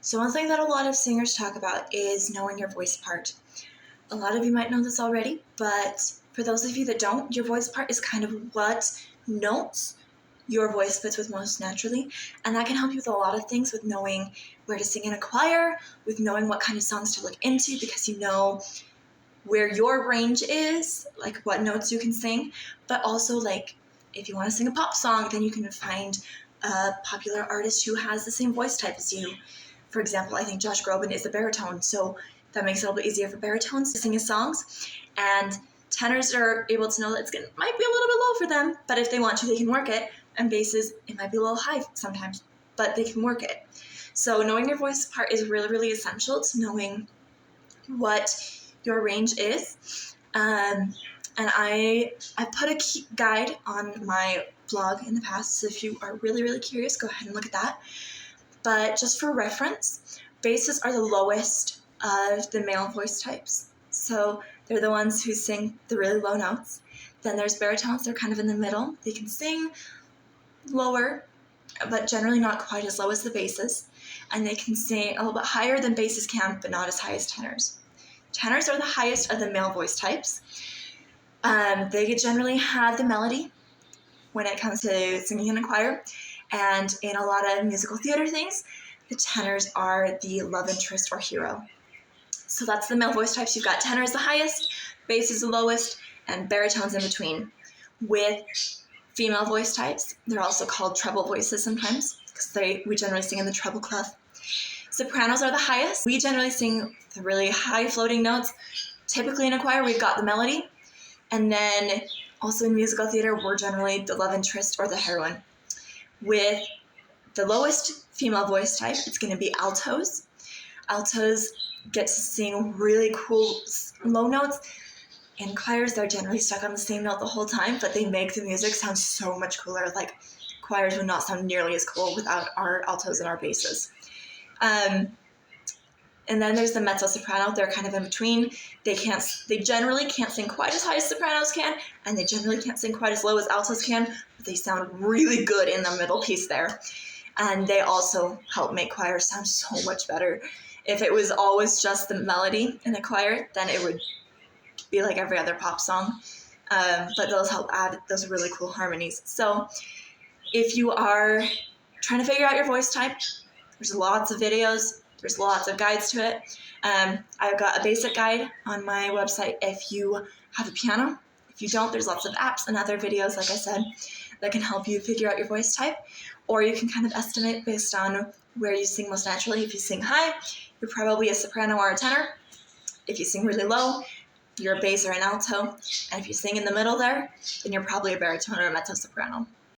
So one thing that a lot of singers talk about is knowing your voice part. A lot of you might know this already, but for those of you that don't, your voice part is kind of what notes your voice fits with most naturally, and that can help you with a lot of things, with knowing where to sing in a choir, with knowing what kind of songs to look into, because you know where your range is, like what notes you can sing, but also like if you want to sing a pop song, then you can find a popular artist who has the same voice type as you. For example, I think Josh Groban is a baritone, so that makes it a little bit easier for baritones to sing his songs. And tenors are able to know that it might be a little bit low for them, but if they want to, they can work it. And basses, it might be a little high sometimes, but they can work it. So knowing your voice part is really, really essential to knowing what your range is. And I put a guide on my blog in the past, so if you are really, really curious, go ahead and look at that. But just for reference, basses are the lowest of the male voice types. So they're the ones who sing the really low notes. Then there's baritones, they're kind of in the middle. They can sing lower, but generally not quite as low as the basses. And they can sing a little bit higher than basses can, but not as high as tenors. Tenors are the highest of the male voice types. They generally have the melody when it comes to singing in a choir. And in a lot of musical theater things, the tenors are the love interest or hero. So that's the male voice types. You've got tenor is the highest, bass is the lowest, and baritones in between. With female voice types, they're also called treble voices sometimes, because we generally sing in the treble clef. Sopranos are the highest. We generally sing the really high floating notes. Typically in a choir, we've got the melody. And then also in musical theater, we're generally the love interest or the heroine. With the lowest female voice type, it's going to be altos. Altos get to sing really cool low notes. In choirs, they're generally stuck on the same note the whole time, but they make the music sound so much cooler. Like, choirs would not sound nearly as cool without our altos and our basses. And then there's the mezzo-soprano. They're kind of in between. They generally can't sing quite as high as sopranos can, and they generally can't sing quite as low as altos can, but they sound really good in the middle piece there. And they also help make choirs sound so much better. If it was always just the melody in a choir, then it would be like every other pop song. But those help add those really cool harmonies. So if you are trying to figure out your voice type, there's lots of videos. There's lots of guides to it. I've got a basic guide on my website if you have a piano. If you don't, there's lots of apps and other videos, like I said, that can help you figure out your voice type. Or you can kind of estimate based on where you sing most naturally. If you sing high, you're probably a soprano or a tenor. If you sing really low, you're a bass or an alto. And if you sing in the middle there, then you're probably a baritone or a mezzo-soprano.